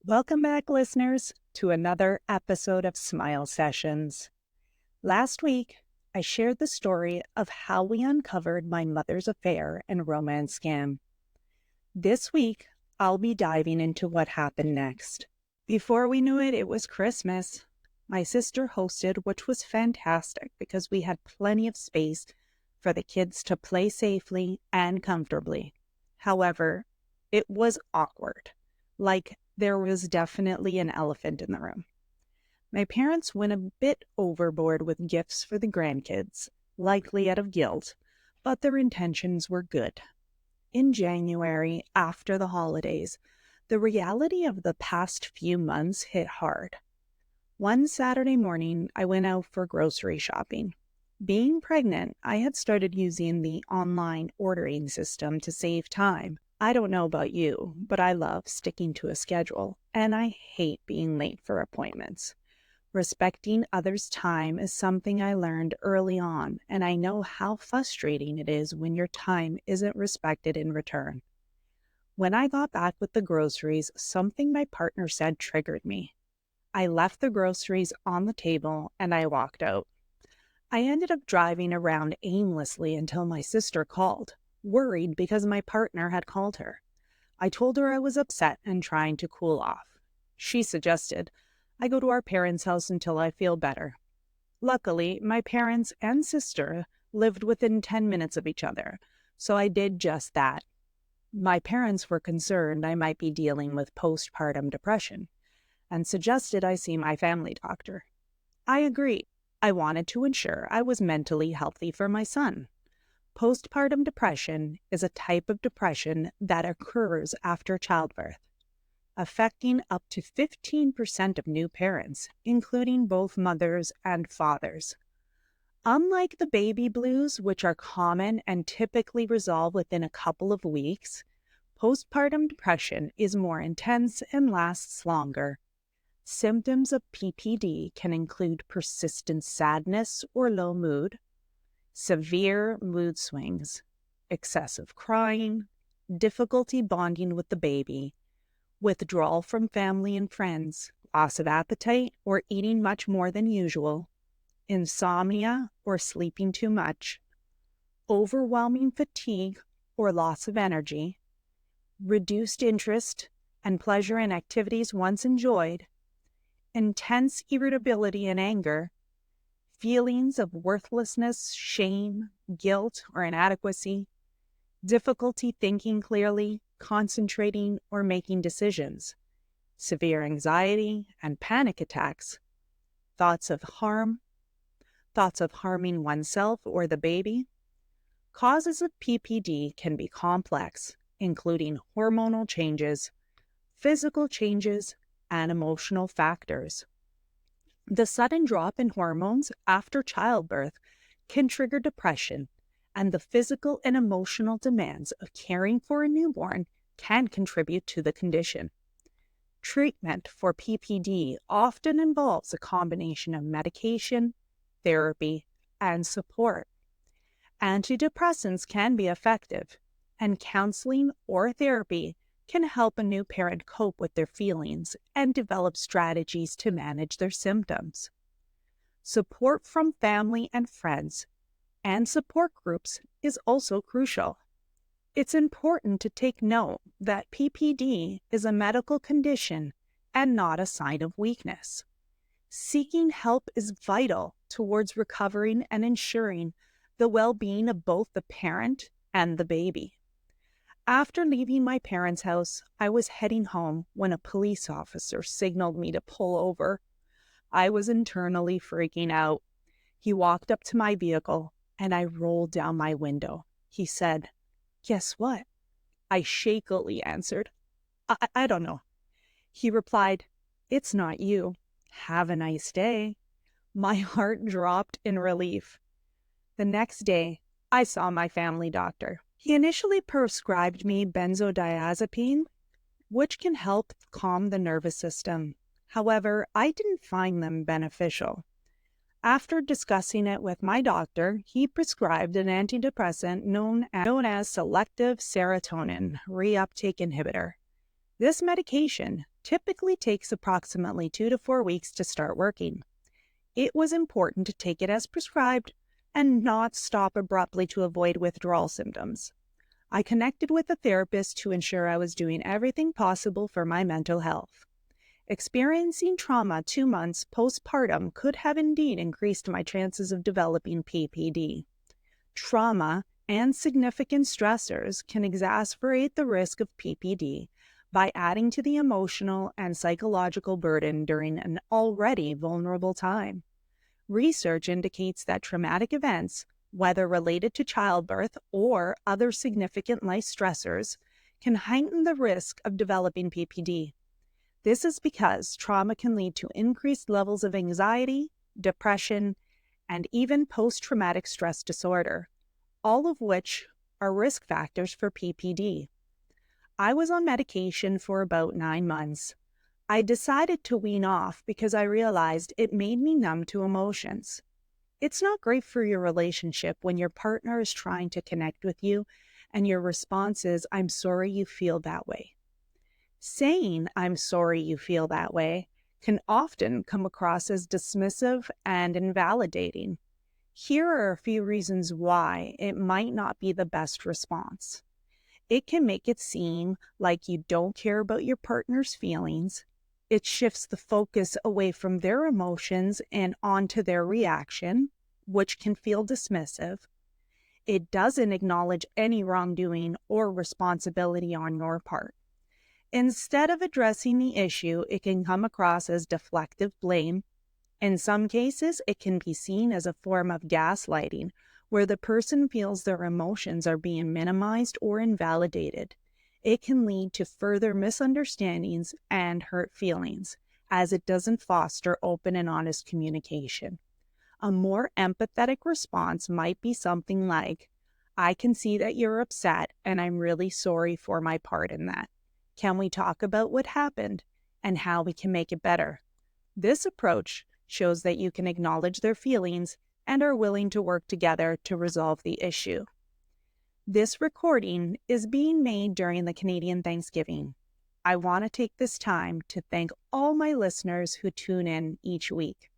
Welcome back, listeners, to another episode of Smile Sessions. Last week, I shared the story of how we uncovered my mother's affair and romance scam. This week, I'll be diving into what happened next. Before we knew it, it was Christmas. My sister hosted, which was fantastic because we had plenty of space for the kids to play safely and comfortably. However, it was awkward. There was definitely an elephant in the room. My parents went a bit overboard with gifts for the grandkids, likely out of guilt, but their intentions were good. In January, after the holidays, the reality of the past few months hit hard. One Saturday morning, I went out for grocery shopping. Being pregnant, I had started using the online ordering system to save time. I don't know about you, but I love sticking to a schedule, and I hate being late for appointments. Respecting others' time is something I learned early on, and I know how frustrating it is when your time isn't respected in return. When I got back with the groceries, something my partner said triggered me. I left the groceries on the table and I walked out. I ended up driving around aimlessly until my sister called, worried because my partner had called her. I told her I was upset and trying to cool off. She suggested I go to our parents' house until I feel better. Luckily, my parents and sister lived within 10 minutes of each other, so I did just that. My parents were concerned I might be dealing with postpartum depression and suggested I see my family doctor. I agreed. I wanted to ensure I was mentally healthy for my son. Postpartum depression is a type of depression that occurs after childbirth, affecting up to 15% of new parents, including both mothers and fathers. Unlike the baby blues, which are common and typically resolve within a couple of weeks, postpartum depression is more intense and lasts longer. Symptoms of PPD can include persistent sadness or low mood, severe mood swings, excessive crying, difficulty bonding with the baby, withdrawal from family and friends, loss of appetite or eating much more than usual, insomnia or sleeping too much, overwhelming fatigue or loss of energy, reduced interest and pleasure in activities once enjoyed, intense irritability and anger, feelings of worthlessness, shame, guilt, or inadequacy, difficulty thinking clearly, concentrating, or making decisions, severe anxiety and panic attacks, thoughts of harming oneself or the baby. Causes of PPD can be complex, including hormonal changes, physical changes, and emotional factors. The sudden drop in hormones after childbirth can trigger depression, and the physical and emotional demands of caring for a newborn can contribute to the condition. Treatment for PPD often involves a combination of medication, therapy, and support. Antidepressants can be effective, and counseling or therapy can help a new parent cope with their feelings and develop strategies to manage their symptoms. Support from family and friends and support groups is also crucial. It's important to take note that PPD is a medical condition and not a sign of weakness. Seeking help is vital towards recovering and ensuring the well-being of both the parent and the baby. After leaving my parents' house, I was heading home when a police officer signaled me to pull over. I was internally freaking out. He walked up to my vehicle and I rolled down my window. He said, "Guess what?" I shakily answered, I don't know." He replied, "It's not you. Have a nice day." My heart dropped in relief. The next day, I saw my family doctor. He initially prescribed me benzodiazepine, which can help calm the nervous system. However, I didn't find them beneficial. After discussing it with my doctor, he prescribed an antidepressant known as selective serotonin reuptake inhibitor. This medication typically takes approximately 2 to 4 weeks to start working. It was important to take it as prescribed and not stop abruptly to avoid withdrawal symptoms. I connected with a therapist to ensure I was doing everything possible for my mental health. Experiencing trauma 2 months postpartum could have indeed increased my chances of developing PPD. Trauma and significant stressors can exacerbate the risk of PPD by adding to the emotional and psychological burden during an already vulnerable time. Research indicates that traumatic events, whether related to childbirth or other significant life stressors, can heighten the risk of developing PPD. This is because trauma can lead to increased levels of anxiety, depression, and even post-traumatic stress disorder, all of which are risk factors for PPD. I was on medication for about 9 months. I decided to wean off because I realized it made me numb to emotions. It's not great for your relationship when your partner is trying to connect with you and your response is, "I'm sorry you feel that way." Saying, "I'm sorry you feel that way," can often come across as dismissive and invalidating. Here are a few reasons why it might not be the best response. It can make it seem like you don't care about your partner's feelings. It shifts the focus away from their emotions and onto their reaction, which can feel dismissive. It doesn't acknowledge any wrongdoing or responsibility on your part. Instead of addressing the issue, it can come across as deflective blame. In some cases, it can be seen as a form of gaslighting, where the person feels their emotions are being minimized or invalidated. It can lead to further misunderstandings and hurt feelings, as it doesn't foster open and honest communication. A more empathetic response might be something like, "I can see that you're upset, and I'm really sorry for my part in that. Can we talk about what happened and how we can make it better?" This approach shows that you can acknowledge their feelings and are willing to work together to resolve the issue. This recording is being made during the Canadian Thanksgiving. I want to take this time to thank all my listeners who tune in each week.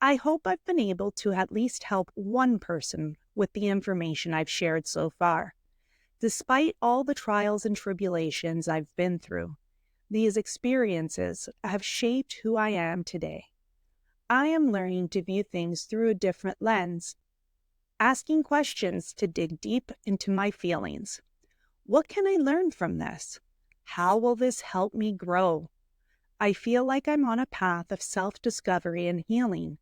I hope I've been able to at least help one person with the information I've shared so far. Despite all the trials and tribulations I've been through, these experiences have shaped who I am today. I am learning to view things through a different lens, asking questions to dig deep into my feelings. What can I learn from this? How will this help me grow? I feel like I'm on a path of self-discovery and healing,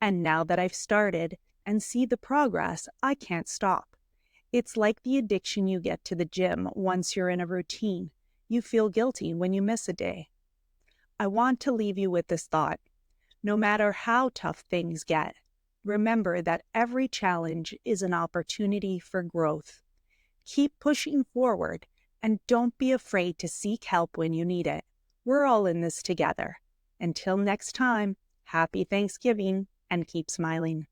and now that I've started and see the progress, I can't stop. It's like the addiction you get to the gym once you're in a routine. You feel guilty when you miss a day. I want to leave you with this thought. No matter how tough things get, remember that every challenge is an opportunity for growth. Keep pushing forward and don't be afraid to seek help when you need it. We're all in this together. Until next time, happy Thanksgiving and keep smiling.